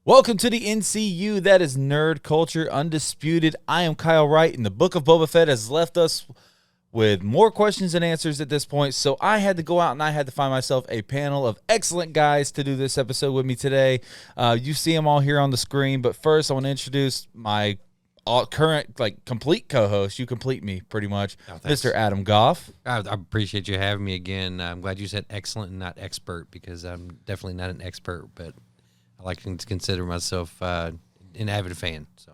Welcome to the NCU, that is Nerd Culture Undisputed. I am Kyle Wright, and the Book of Boba Fett has left us with more questions than answers at this point, so I had to go out and I had to find myself a panel of excellent guys to do this episode with me today. You see them all here on the screen, but first I want to introduce my current, complete co-host. You complete me, pretty much, Mr. Adam Goff. I appreciate you having me again. I'm glad you said excellent and not expert, because I'm definitely not an expert, but I like to consider myself an avid fan. So,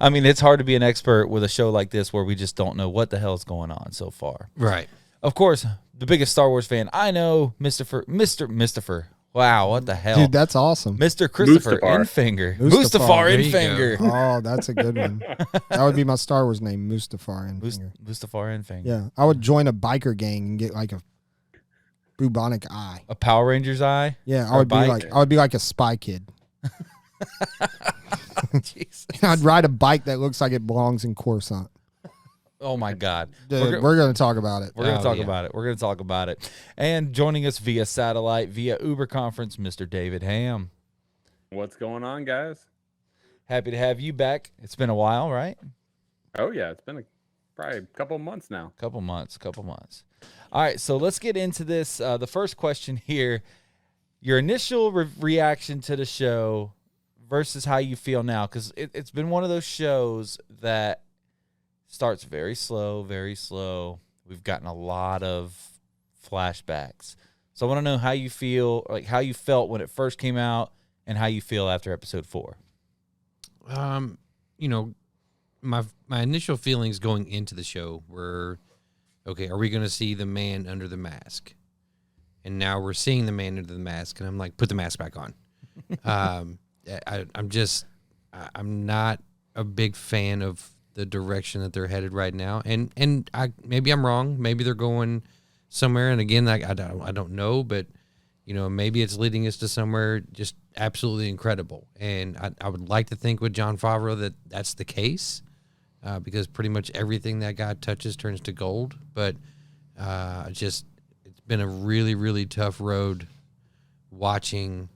I mean, it's hard to be an expert with a show like this where we just don't know what the hell's going on so far. Right. Of course, the biggest Star Wars fan I know, Mr. Wow, what the hell? Dude, that's awesome. Mr. Christopher Enfinger. Mustafar Enfinger. Oh, that's a good one. That would be my Star Wars name, Mustafar Enfinger. Mustafar Enfinger. Yeah, I would join a biker gang and get like a bubonic eye. A Power Ranger's eye? Yeah, I would be like a spy kid. Jesus. I'd ride a bike that looks like it belongs in Coruscant. Oh my God. Dude, we're going to talk about it. We're going to talk about it. We're going to talk about it. And joining us via satellite, via Uber conference, Mr. David Ham. What's going on, guys? Happy to have you back. It's been a while, right? Oh, yeah. It's been probably a couple months now. Couple months. All right, so let's get into this. The first question here, your initial reaction to the show versus how you feel now, because it's been one of those shows that starts very slow, very slow. We've gotten a lot of flashbacks. So I want to know how you feel, like how you felt when it first came out and how you feel after episode 4. My initial feelings going into the show were, okay, are we going to see the man under the mask? And now we're seeing the man under the mask, and I'm like, put the mask back on. I'm not a big fan of the direction that they're headed right now, and maybe I'm wrong. Maybe they're going somewhere, and again, I don't know, but maybe it's leading us to somewhere just absolutely incredible. And I would like to think with Jon Favreau that that's the case, because pretty much everything that guy touches turns to gold. But it's been a really, really tough road watching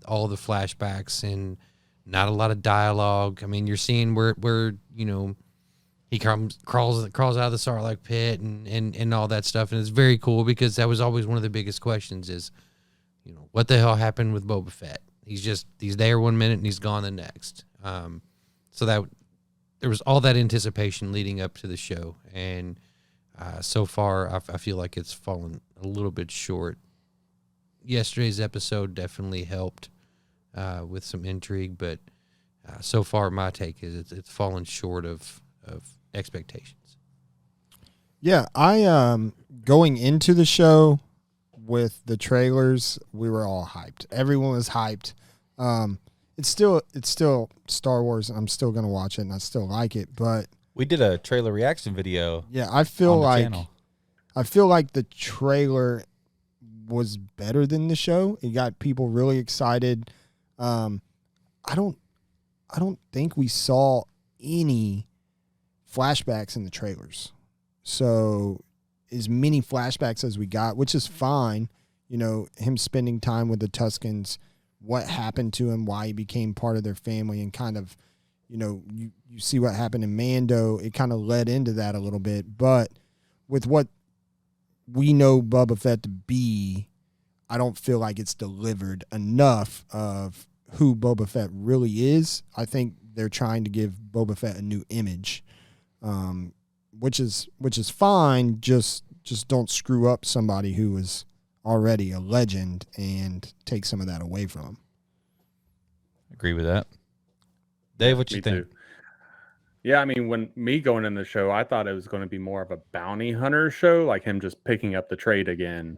all the flashbacks and not a lot of dialogue. I mean, you're seeing where he crawls out of the Sarlacc pit and all that stuff, and it's very cool, because that was always one of the biggest questions is, what the hell happened with Boba Fett? He's there 1 minute and he's gone the next. So that there was all that anticipation leading up to the show, and so far I feel like it's fallen a little bit short. Yesterday's episode definitely helped with some intrigue, but so far my take is it's fallen short of expectations. Yeah, I going into the show with the trailers, we were all hyped. Everyone was hyped. It's still Star Wars. I'm still gonna watch it, and I still like it. But We did a trailer reaction video. yeah, I feel on the like channel. the trailer was better than the show. It got people really excited. I don't think we saw any flashbacks in the trailers. So as many flashbacks as we got, which is fine, him spending time with the Tuskens, what happened to him, why he became part of their family, and kind of, you see what happened in Mando, it kind of led into that a little bit. But with what we know Boba Fett to be, I don't feel like it's delivered enough of who Boba Fett really is. I think they're trying to give Boba Fett a new image, which is fine. Just don't screw up somebody who is already a legend and take some of that away from him. Agree with that. Dave, what you think? Too. Yeah, I mean, when me going in the show, I thought it was going to be more of a bounty hunter show, like him just picking up the trade again.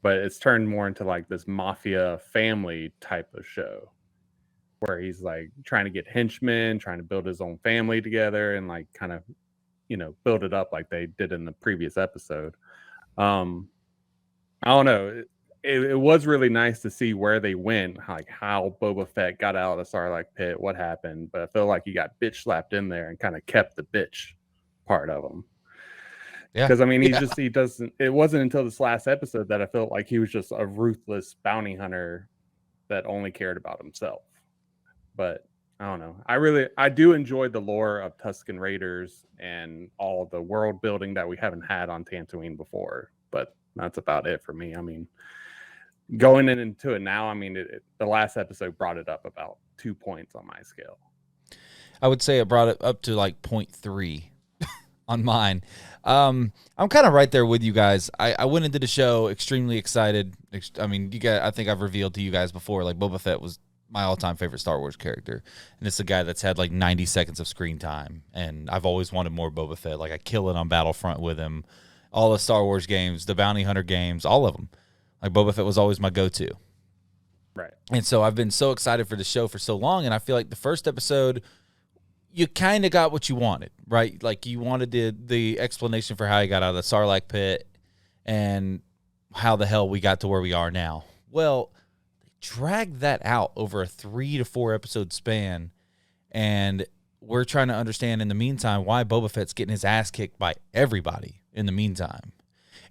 But it's turned more into like this mafia family type of show, where he's like trying to get henchmen, trying to build his own family together, and like kind of, build it up like they did in the previous episode. I don't know. It was really nice to see where they went, like how Boba Fett got out of the Sarlacc pit, what happened. But I feel like he got bitch slapped in there and kind of kept the bitch part of him. Yeah. Because I mean, he doesn't. It wasn't until this last episode that I felt like he was just a ruthless bounty hunter that only cared about himself. But I don't know. I do enjoy the lore of Tusken Raiders and all the world building that we haven't had on Tatooine before. But that's about it for me. I mean, going into it now, I mean, the last episode brought it up about 2 points on my scale. I would say it brought it up to like 0.3 on mine. I'm kind of right there with you guys. I went into the show extremely excited. I mean, you guys, I think I've revealed to you guys before, like Boba Fett was my all-time favorite Star Wars character, and it's a guy that's had like 90 seconds of screen time, and I've always wanted more Boba Fett. Like I kill it on Battlefront with him, all the Star Wars games, the Bounty Hunter games, all of them. Like Boba Fett was always my go-to. Right. And so I've been so excited for the show for so long, and I feel like the first episode, you kind of got what you wanted, right? Like you wanted the explanation for how he got out of the Sarlacc pit and how the hell we got to where we are now. Well, they dragged that out over a 3 to 4 episode span, and we're trying to understand in the meantime why Boba Fett's getting his ass kicked by everybody in the meantime.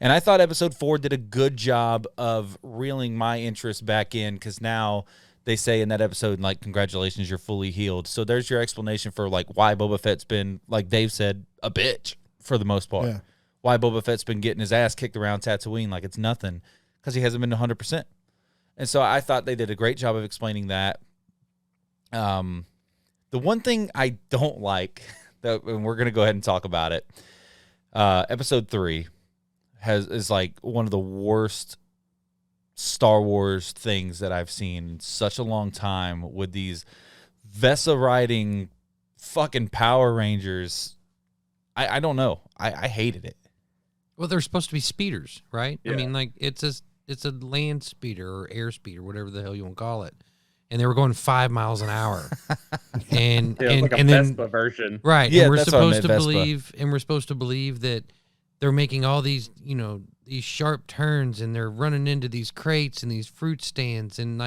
And I thought episode 4 did a good job of reeling my interest back in, because now they say in that episode, like, congratulations, you're fully healed. So there's your explanation for, like, why Boba Fett's been, like Dave said, a bitch for the most part. Yeah. Why Boba Fett's been getting his ass kicked around Tatooine like it's nothing, because he hasn't been 100%. And so I thought they did a great job of explaining that. The one thing I don't like, and we're going to go ahead and talk about it, episode 3 is like one of the worst Star Wars things that I've seen in such a long time, with these Vesa riding fucking Power Rangers. I don't know. I hated it. Well, they're supposed to be speeders, right? Yeah. I mean, like it's a land speeder or air speeder, whatever the hell you want to call it. And they were going 5 miles an hour. and like a then Vespa version. Right. Yeah, and we're that's what I supposed to meant, believe and we're supposed to believe that they're making all these, these sharp turns, and they're running into these crates and these fruit stands, and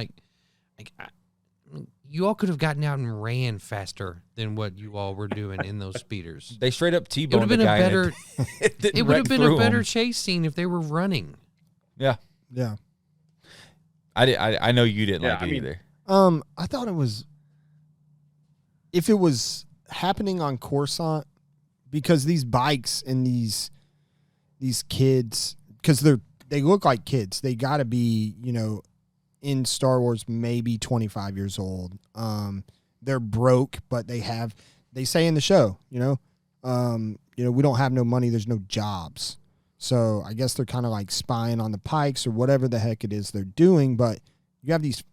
you all could have gotten out and ran faster than what you all were doing in those speeders. They straight up It would T-boned have the been a guy. better. It would have been a better him. chase scene if they were running. Yeah. Yeah. I know you didn't like it either. I thought it was, if it was happening on Coruscant, because these bikes and these kids, because they look like kids, they got to be, in Star Wars maybe 25 years old. They're broke, but they say in the show, we don't have no money, there's no jobs. So I guess they're kind of like spying on the Pikes or whatever the heck it is they're doing. But you have these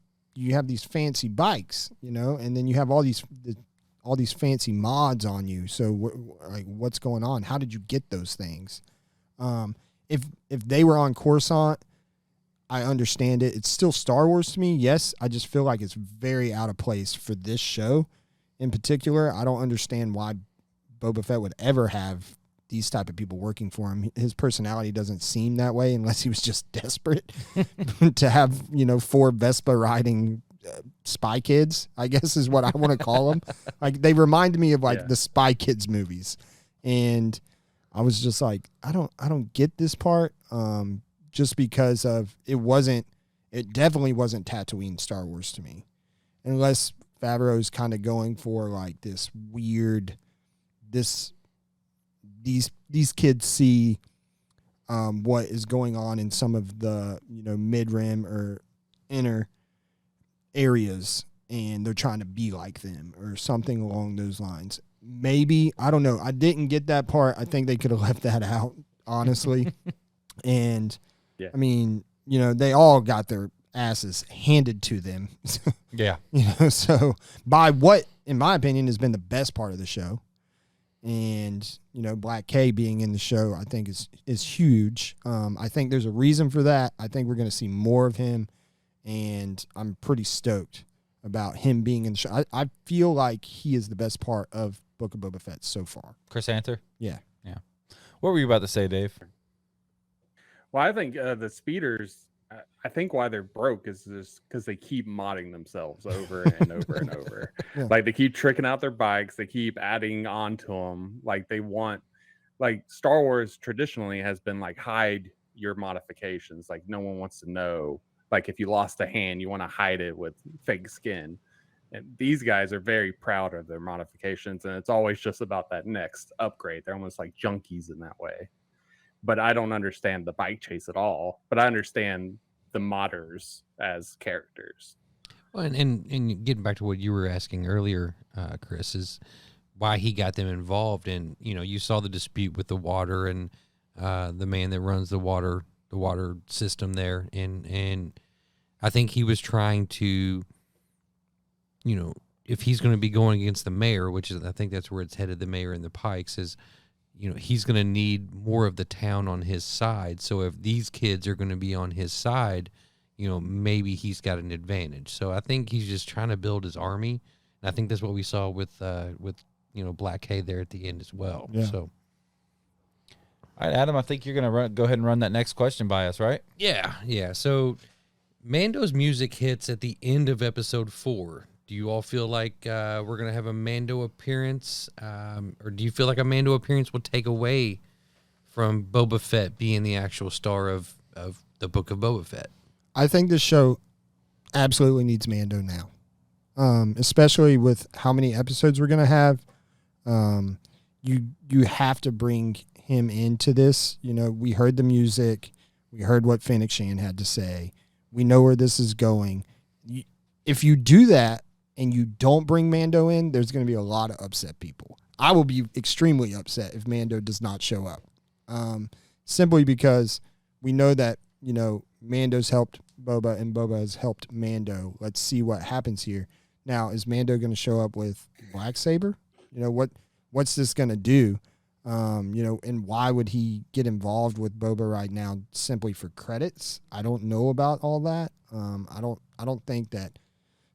fancy bikes, and then you have all these fancy mods on you. So what's going on? How did you get those things? If they were on Coruscant, I understand it. It's still Star Wars to me. Yes, I just feel like it's very out of place for this show in particular. I don't understand why Boba Fett would ever have these type of people working for him. His personality doesn't seem that way, unless he was just desperate to have, 4 Vespa riding Spy Kids, I guess is what I want to call them. Like, they remind me of the Spy Kids movies. And I was just like, I don't get this part. Just because of it definitely wasn't Tatooine Star Wars to me. Unless Favreau's kind of going for like this weird, these kids see what is going on in some of the mid-rim or inner areas, and they're trying to be like them or something along those lines. Maybe, I don't know. I didn't get that part. I think they could have left that out, honestly. And I mean, they all got their asses handed to them. Yeah. So by what, in my opinion, has been the best part of the show. And, Black K being in the show, I think is huge. I think there's a reason for that. I think we're going to see more of him, and I'm pretty stoked about him being in the show. I feel like he is the best part of Book of Boba Fett so far. Chris Anther? Yeah. What were you about to say, Dave? Well, I think the speeders, I think why they're broke is just because they keep modding themselves over and over and over. Yeah. Like, they keep tricking out their bikes. They keep adding on to them. Like, they want, like, Star Wars traditionally has been like, hide your modifications. Like, no one wants to know Like if you lost a hand, you want to hide it with fake skin. And these guys are very proud of their modifications, and it's always just about that next upgrade. They're almost like junkies in that way. But I don't understand the bike chase at all. But I understand the modders as characters. Well, and getting back to what you were asking earlier, Chris, is why he got them involved. And you saw the dispute with the water and the man that runs the water system there, and I think he was trying to, if he's going to be going against the mayor, which is, I think that's where it's headed, the mayor and the Pikes, is, he's going to need more of the town on his side. So if these kids are going to be on his side, maybe he's got an advantage. So I think he's just trying to build his army. And I think that's what we saw with Black Hay there at the end as well. Yeah. So. All right, Adam, I think you're going to go ahead and run that next question by us, right? Yeah. So Mando's music hits at the end of episode 4. Do you all feel like we're going to have a Mando appearance? Or do you feel like a Mando appearance will take away from Boba Fett being the actual star of the Book of Boba Fett? I think this show absolutely needs Mando now, especially with how many episodes we're going to have. You have to bring him into this. We heard the music. We heard what Fennec Shand had to say. We know where this is going. If you do that, and you don't bring Mando in, there's going to be a lot of upset people. I will be extremely upset if Mando does not show up. Simply because we know that, Mando's helped Boba and Boba has helped Mando. Let's see what happens here. Now, is Mando going to show up with Blacksaber? What's this going to do? And why would he get involved with Boba right now simply for credits? I don't know about all that. I don't think that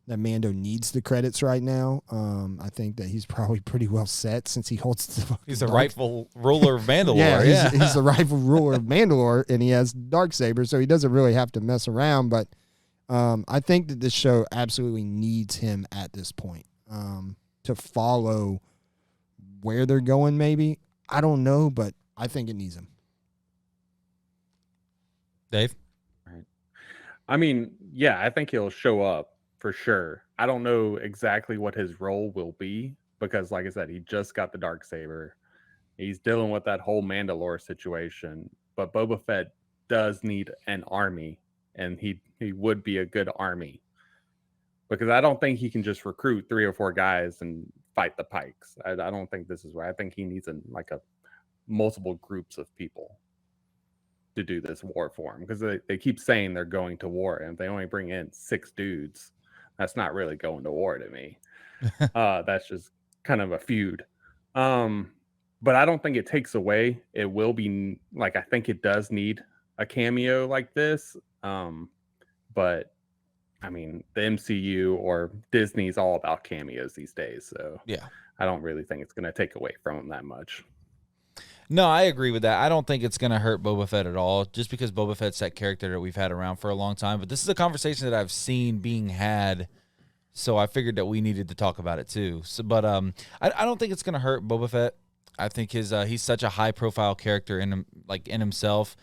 Mando needs the credits right now. I think that he's probably pretty well set since he holds the. He's the rightful ruler of Mandalore. He's the rightful ruler of Mandalore, and he has Darksaber, so he doesn't really have to mess around. But I think that this show absolutely needs him at this point to follow where they're going. Maybe I don't know, but I think it needs him. Dave? Right. I mean, yeah, I think he'll show up. For sure. I don't know exactly what his role will be because, like I said, he just got the Darksaber. He's dealing with that whole Mandalore situation. But Boba Fett does need an army, and he would be a good army because I don't think he can just recruit 3 or 4 guys and fight the Pikes. I don't think this is right. I think he needs a multiple groups of people to do this war for him because they keep saying they're going to war, and if they only bring in 6 dudes. That's not really going to war to me. That's just kind of a feud. But I don't think it takes away. It will be I think it does need a cameo like this. But I mean, the MCU or Disney's all about cameos these days. So yeah, I don't really think it's going to take away from them that much. No, I agree with that. I don't think it's going to hurt Boba Fett at all, just because Boba Fett's that character that we've had around for a long time. But this is a conversation that I've seen being had, so I figured that we needed to talk about it too. So, but I don't think it's going to hurt Boba Fett. I think he's such a high-profile character in himself.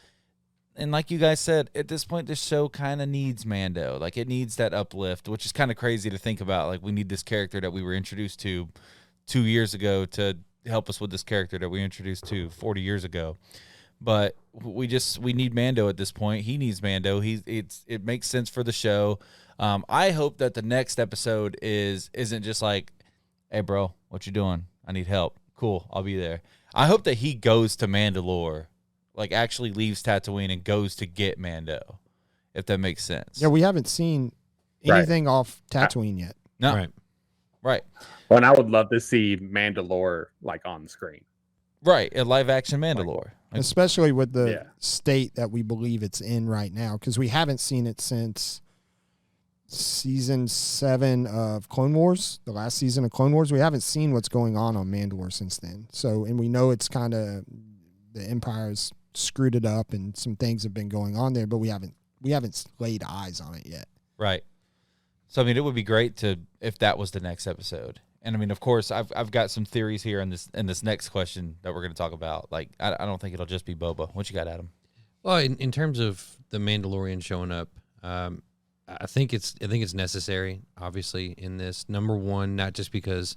And like you guys said, at this point, this show kind of needs Mando. It needs that uplift, which is kind of crazy to think about. We need this character that we were introduced to 2 years ago to help us with this character that we introduced to 40 years ago. But we need Mando at this point. He needs Mando. It makes sense for the show. I hope that the next episode isn't just like, hey bro, what you doing? I need help. Cool, I'll be there. I hope that he goes to Mandalore, actually leaves Tatooine and goes to get Mando, if that makes sense. Yeah, we haven't seen anything off Tatooine yet. No. Right. Well, and I would love to see Mandalore on screen. Right, a live action Mandalore. Especially with the state that we believe it's in right now, because we haven't seen it since season 7 of Clone Wars, the last season of Clone Wars. We haven't seen what's going on Mandalore since then. So, and we know it's kind of the Empire's screwed it up and some things have been going on there, but we haven't laid eyes on it yet. Right. So, I mean, it would be great if that was the next episode. And I mean, of course, I've got some theories here in this next question that we're going to talk about. I don't think it'll just be Boba. What you got, Adam? Well, in terms of the Mandalorian showing up, I think it's necessary, obviously, in this. Number one, not just because,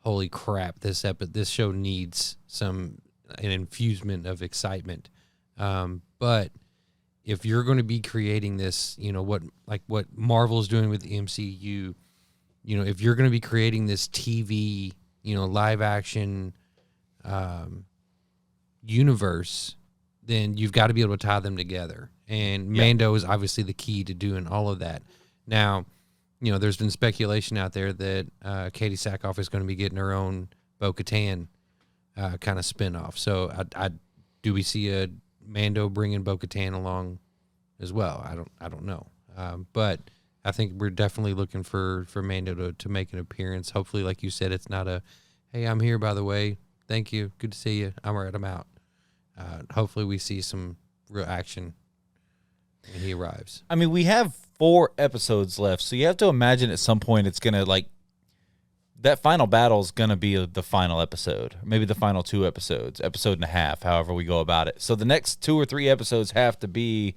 holy crap, this show needs an infusement of excitement, but if you're going to be creating this, what Marvel's doing with the MCU, if you're going to be creating this TV, live action universe, then you've got to be able to tie them together. And Mando is obviously the key to doing all of that. Now, there's been speculation out there that Katie Sackhoff is going to be getting her own Bo-Katan kind of spinoff. So do we see a Mando bringing Bo-Katan along as well? I don't know. But I think we're definitely looking for Mando to make an appearance. Hopefully, like you said, it's not a, hey, I'm here, by the way. Thank you. Good to see you. I'm all right. I'm out. Hopefully we see some real action when he arrives. I mean, we have 4 episodes left, so you have to imagine at some point it's going to, that final battle is going to be the final episode, maybe the final 2 episode and a half, however we go about it. So the next 2 or 3 episodes have to be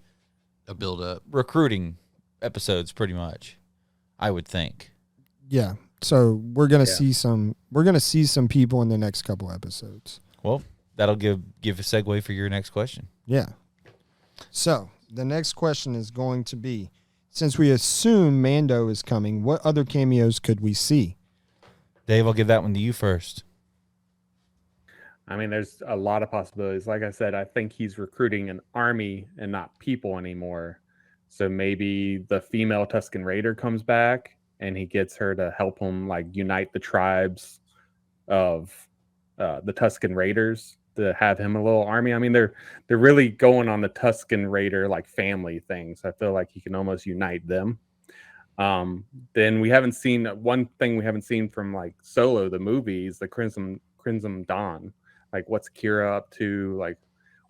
a build-up. Recruiting episodes, pretty much, I would think. Yeah. So we're going to see some people in the next couple episodes. Well, that'll give a segue for your next question. Yeah. So the next question is going to be, since we assume Mando is coming, what other cameos could we see? Dave, I'll give that one to you first. I mean, there's a lot of possibilities. Like I said, I think he's recruiting an army and not people anymore. So maybe the female Tusken Raider comes back and he gets her to help him unite the tribes of the Tusken Raiders to have him a little army. I mean, they're really going on the Tusken Raider family thing. So I feel like he can almost unite them. Then we haven't seen one thing we haven't seen from Solo the movies, the Crimson Dawn. What's Kira up to?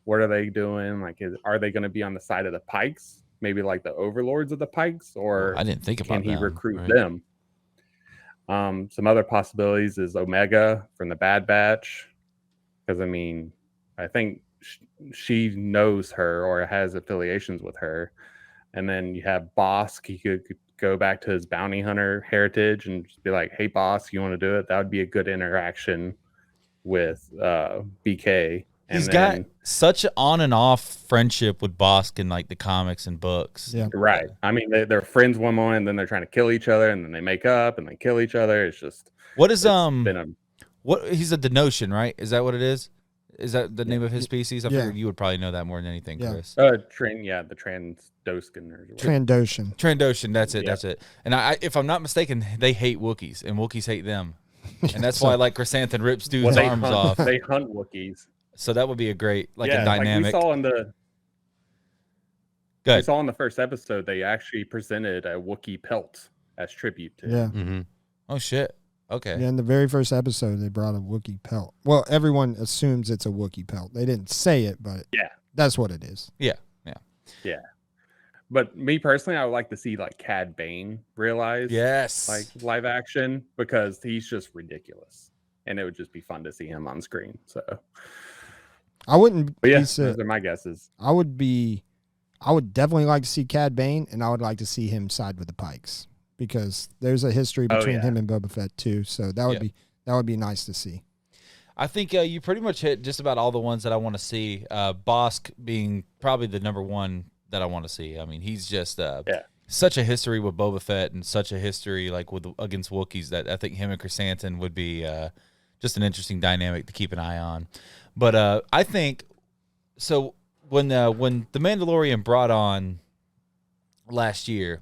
What are they doing? Are they going to be on the side of the Pikes? Maybe the overlords of the Pikes, or I didn't think about can he them, recruit right? them? Some other possibilities is Omega from the Bad Batch, because I think she knows her or has affiliations with her. And then you have Bosk. He could go back to his bounty hunter heritage and just be like, "Hey, Bosk, you want to do it?" That would be a good interaction with BK. He's got such an on and off friendship with Bosk in the comics and books. Yeah. Right. I mean, they're friends one moment, and then they're trying to kill each other, and then they make up and they kill each other. It's just what is what he's a Denotion, right? Is that what it is? Is that the name of his species? I figured you would probably know that more than anything, Chris. The Transdoskin or Trandoshan. Trandoshan, that's it. That's it. And if I'm not mistaken, they hate Wookiees, and Wookiees hate them. And that's why Chrysanthemum rips dudes' arms off. They hunt Wookiees. So that would be a great a dynamic. We saw in the Good. We saw in the first episode they actually presented a Wookiee pelt as tribute to him. Mm-hmm. Oh shit. Okay. Yeah, in the very first episode they brought a Wookiee pelt. Well, everyone assumes it's a Wookiee pelt. They didn't say it, but that's what it is. Yeah. But me personally, I would like to see Cad Bane realize live action, because he's just ridiculous. And it would just be fun to see him on screen. So I wouldn't. But those are my guesses. I would definitely like to see Cad Bane, and I would like to see him side with the Pikes, because there's a history between him and Boba Fett too. So that would be nice to see. I think you pretty much hit just about all the ones that I want to see. Bosk being probably the number one that I want to see. I mean, he's just such a history with Boba Fett and such a history against Wookiees that I think him and Chrysanthemum would be just an interesting dynamic to keep an eye on. But I think so when the Mandalorian brought on last year,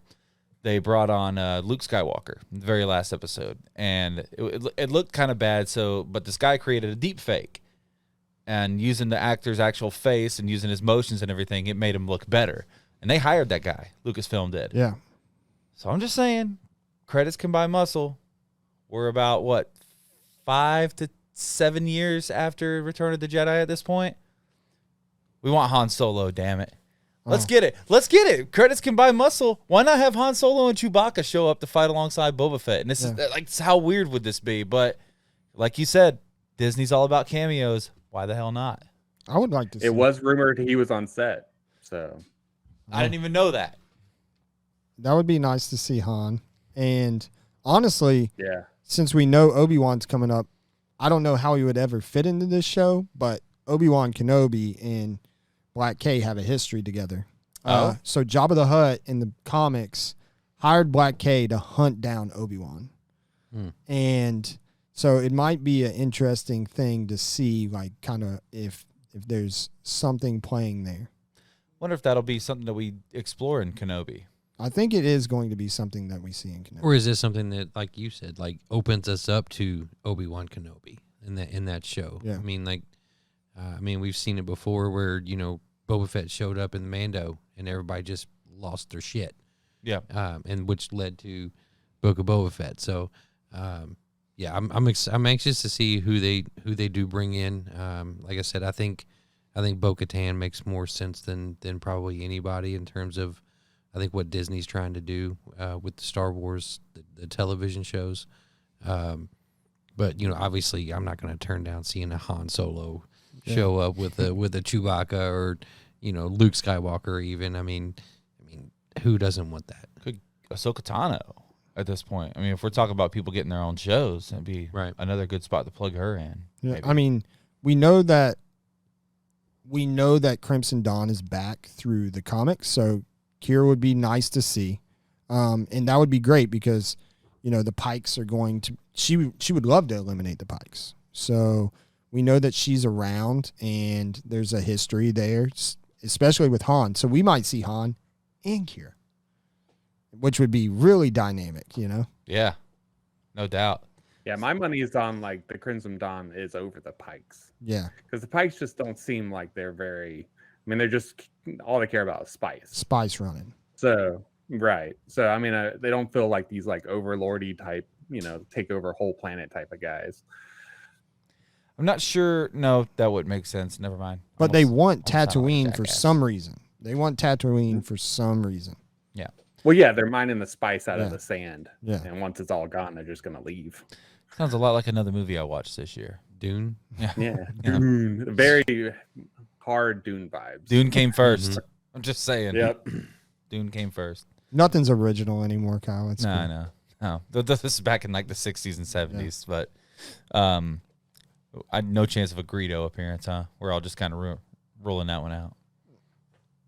they brought on Luke Skywalker, the very last episode, and it looked kind of bad. But this guy created a deep fake, and using the actor's actual face and using his motions and everything, it made him look better. And they hired that guy. Lucasfilm did. Yeah. So I'm just saying, credits can buy muscle. We're about 5 to 7 years after Return of the Jedi at this point. We want Han Solo, damn it. Let's get it. Let's get it. Credits can buy muscle. Why not have Han Solo and Chewbacca show up to fight alongside Boba Fett? And this is how weird would this be? But like you said, Disney's all about cameos. Why the hell not? I would like to see it. Was rumored he was on set, so I didn't even know that. That would be nice to see Han. And honestly, Yeah. since we know Obi-Wan's coming up, I don't know how he would ever fit into this show, but Obi-Wan Kenobi and Black K have a history together. So Jabba the Hutt in the comics hired Black K to hunt down Obi-Wan. And so it might be an interesting thing to see, like, kind of if there's something playing there. Wonder if that'll be something that we explore in Kenobi. I think it is going to be something that we see in Kenobi. Or is this something that, like you said, like opens us up to Obi-Wan Kenobi in that show? Yeah. I mean, like, we've seen it before where, Boba Fett showed up in Mando and everybody just lost their shit. Yeah. And which led to Book of Boba Fett. So, yeah, I'm anxious to see who they do bring in. Like I said, I think Bo-Katan makes more sense than probably anybody in terms of, I think, what Disney's trying to do with the Star Wars, the television shows. But obviously, I'm not going to turn down seeing a Han Solo show up with a Chewbacca or Luke Skywalker even. I mean, who doesn't want that? Could Ahsoka Tano at this point? I mean, if we're talking about people getting their own shows, that'd be another good spot to plug her in. Yeah, maybe. I mean, we know that Crimson Dawn is back through the comics, so Kira would be nice to see, and that would be great because the Pikes are going to. She would love to eliminate the Pikes, so we know that she's around, and there's a history there, especially with Han. So we might see Han and Kira, which would be really dynamic, Yeah, no doubt. Yeah, my money is on like the Crimson Dawn is over the Pikes. Yeah, because the Pikes just don't seem like they're very. I mean, they're just all they care about is spice running. So right. So I mean, they don't feel like these like overlordy type, take over whole planet type of guys. I'm not sure. No, that wouldn't make sense. Never mind. But they want almost sound like a Tatooine for jackass. some reason. They want Tatooine for some reason. Yeah. Well, yeah, they're mining the spice out of Yeah. the sand. Yeah. And once it's all gone, they're just gonna leave. Sounds a lot like another movie I watched this year. Dune? Yeah. Yeah. Dune. Very hard Dune vibes. Dune came 1st. I'm just saying. Yep. Dune came first. Nothing's original anymore, Kyle. It's No, cool. I know. No, this is back in like the 60s and 70s, but I had no chance of a Greedo appearance, huh? We're all just kind of rolling that one out.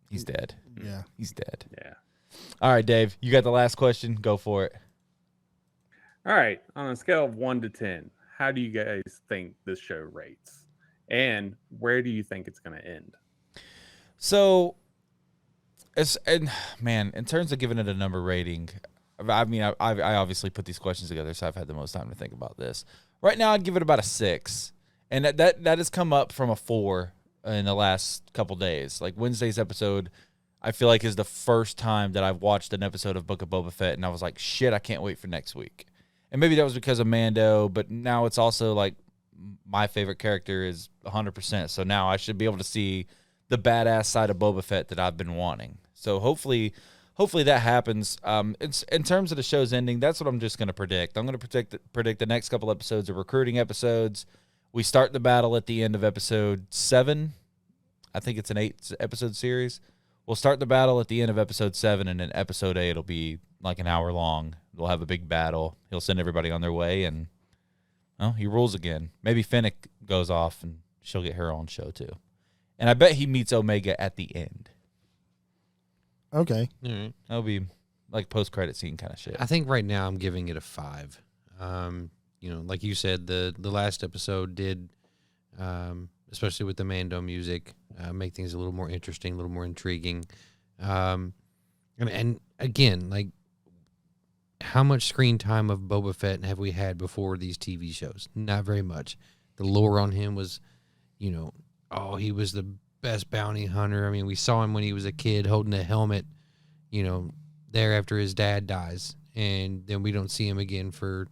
He's dead. Yeah. He's dead. Yeah. All right, Dave, you got the last question. Go for it. All right. On a scale of 1 to 10, how do you guys think this show rates? And where do you think it's going to end? So, in terms of giving it a number rating, I mean, I obviously put these questions together, so I've had the most time to think about this. Right now, I'd give it about a 6, and that has come up from a 4 in the last couple days. Like Wednesday's episode, I feel like is the first time that I've watched an episode of Book of Boba Fett, and I was like, shit, I can't wait for next week. And maybe that was because of Mando, but now it's also like my favorite character is 100%. So now I should be able to see the badass side of Boba Fett that I've been wanting. So hopefully that happens. In terms of the show's ending, that's what I'm just going to predict. I'm going to predict the next couple episodes are recruiting episodes. We start the battle at the end of episode 7. I think it's an 8-episode series. We'll start the battle at the end of episode 7, and then episode 8 will be like an hour long. We'll have a big battle. He'll send everybody on their way, and he rules again. Maybe Fennec goes off, and she'll get her own show too. And I bet he meets Omega at the end. Okay. All right. That'll be like post-credit scene kind of shit. I think right now I'm giving it a 5. Like you said, the last episode did, especially with the Mando music, make things a little more interesting, a little more intriguing. And again, like, how much screen time of Boba Fett have we had before these TV shows? Not very much. The lore on him was, he was the best bounty hunter. I mean, we saw him when he was a kid holding a helmet, there after his dad dies. And then we don't see him again for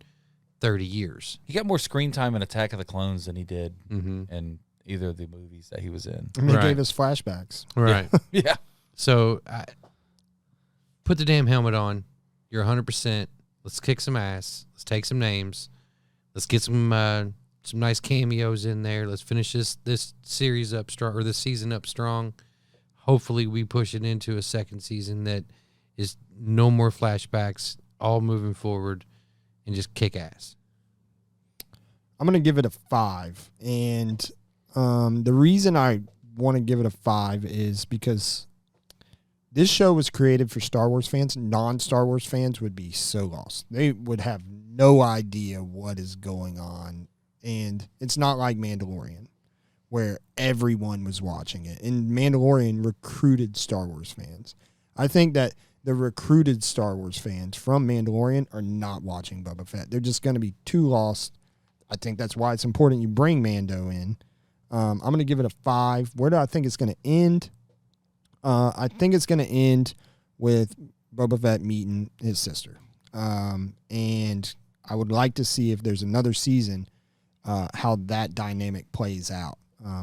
30 years. He got more screen time in Attack of the Clones than he did Mm-hmm. in either of the movies that he was in. I mean, Right. they gave us flashbacks. Right. Yeah. So put the damn helmet on. You're 100%. Let's kick some ass. Let's take some names. Let's get some nice cameos in there. Let's finish this series up strong, or this season up strong. Hopefully we push it into a second season that is no more flashbacks, all moving forward, and just kick ass. I'm going to give it a 5. And the reason I want to give it a 5 is because this show was created for Star Wars fans. Non-Star Wars fans would be so lost. They would have no idea what is going on. And it's not like Mandalorian, where everyone was watching it. And Mandalorian recruited Star Wars fans. I think that the recruited Star Wars fans from Mandalorian are not watching Boba Fett. They're just going to be too lost. I think that's why it's important you bring Mando in. I'm going to give it a 5. Where do I think it's going to end? I think it's going to end with Boba Fett meeting his sister. And I would like to see if there's another season, how that dynamic plays out.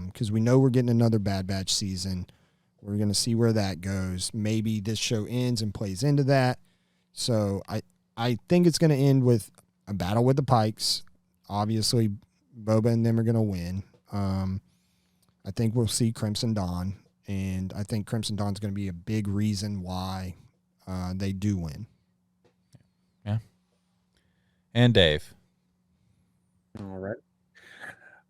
Because we know we're getting another Bad Batch season. We're going to see where that goes. Maybe this show ends and plays into that. So I think it's going to end with a battle with the Pikes. Obviously, Boba and them are going to win. I think we'll see Crimson Dawn, and I think Crimson Dawn's going to be a big reason why they do win. Yeah. And Dave. All right.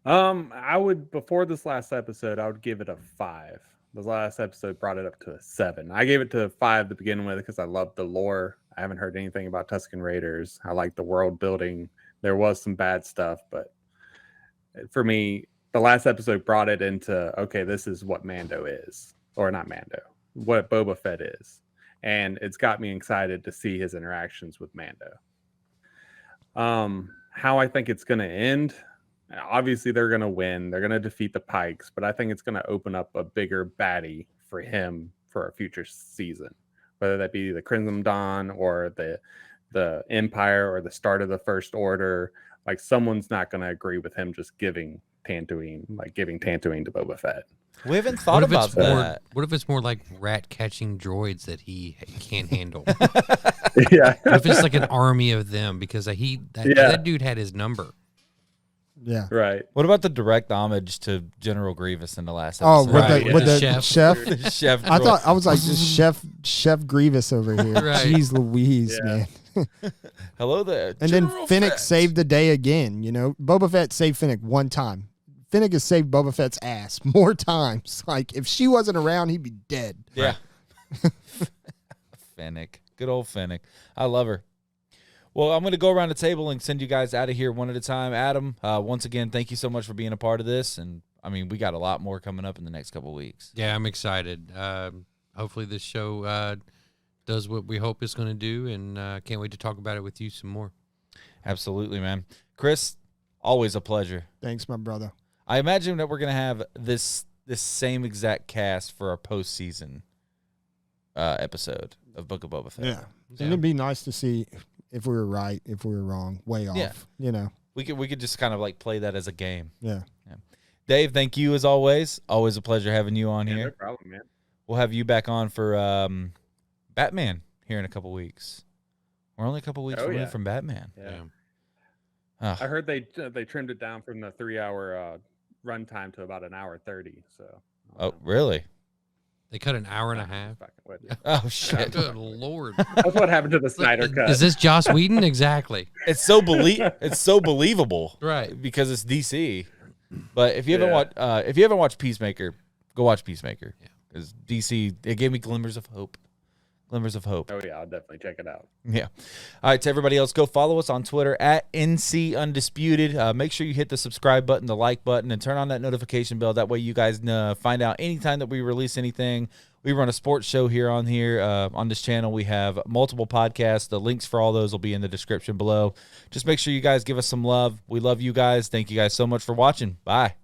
I would, before this last episode, I would give it a 5. The last episode brought it up to a 7. I gave it to a 5 to begin with because I love the lore. I haven't heard anything about Tusken Raiders. I like the world building. There was some bad stuff, but for me, the last episode brought it into, okay, this is what Mando is, or not Mando, what Boba Fett is. And it's got me excited to see his interactions with Mando. How I think it's going to end, obviously they're going to win. They're going to defeat the Pikes, but I think it's going to open up a bigger baddie for him for a future season, whether that be the Crimson Dawn or the Empire or the start of the First Order. Like, someone's not going to agree with him just giving Tatooine to Boba Fett. We haven't thought about that. What if it's more like rat catching droids that he can't handle? Yeah. What if it's like an army of them because that dude had his number. Yeah. Right. What about the direct homage to General Grievous in the last Oh, episode? with the chef. chef. Chef. I was like, just Chef Grievous over here. Right. Jeez Louise, Yeah. man. Hello there. And General then Fennec Fett. saved the day again. You know, Boba Fett saved Fennec one time. Fennec has saved Boba Fett's ass more times. Like, if she wasn't around, he'd be dead. Yeah. Fennec. Good old Fennec. I love her. Well, I'm going to go around the table and send you guys out of here one at a time. Adam, once again, thank you so much for being a part of this. And, I mean, we got a lot more coming up in the next couple of weeks. Yeah, I'm excited. Hopefully this show does what we hope it's going to do, and can't wait to talk about it with you some more. Absolutely, man. Chris, always a pleasure. Thanks, my brother. I imagine that we're going to have this same exact cast for our postseason episode of Book of Boba Fett. Yeah. And it'd be nice to see if we were right, if we were wrong, way off. Yeah. You know. We could just kind of like play that as a game. Yeah. Dave, thank you as always. Always a pleasure having you on Yeah, here. no problem, man. We'll have you back on for Batman here in a couple weeks. We're only a couple weeks away from Batman. Yeah. Ugh. I heard they trimmed it down from the 3-hour runtime to about an hour 30. So. Oh, really? They cut an hour and a half. Fucking with you. Oh shit! Good Lord. That's what happened to the Snyder cut. Is this Joss Whedon? Exactly. It's so believable, Right. Because it's DC. But if you haven't watched Peacemaker, go watch Peacemaker. Yeah. Because DC, it gave me glimmers of hope. Glimmers of hope. Oh yeah, I'll definitely check it out. Yeah. All right, to everybody else, go follow us on Twitter at NC Undisputed. Make sure you hit the subscribe button, the like button, and turn on that notification bell. That way you guys find out anytime that we release anything. We run a sports show on this channel. We have multiple podcasts. The links for all those will be in the description below. Just make sure you guys give us some love. We love you guys. Thank you guys so much for watching. Bye.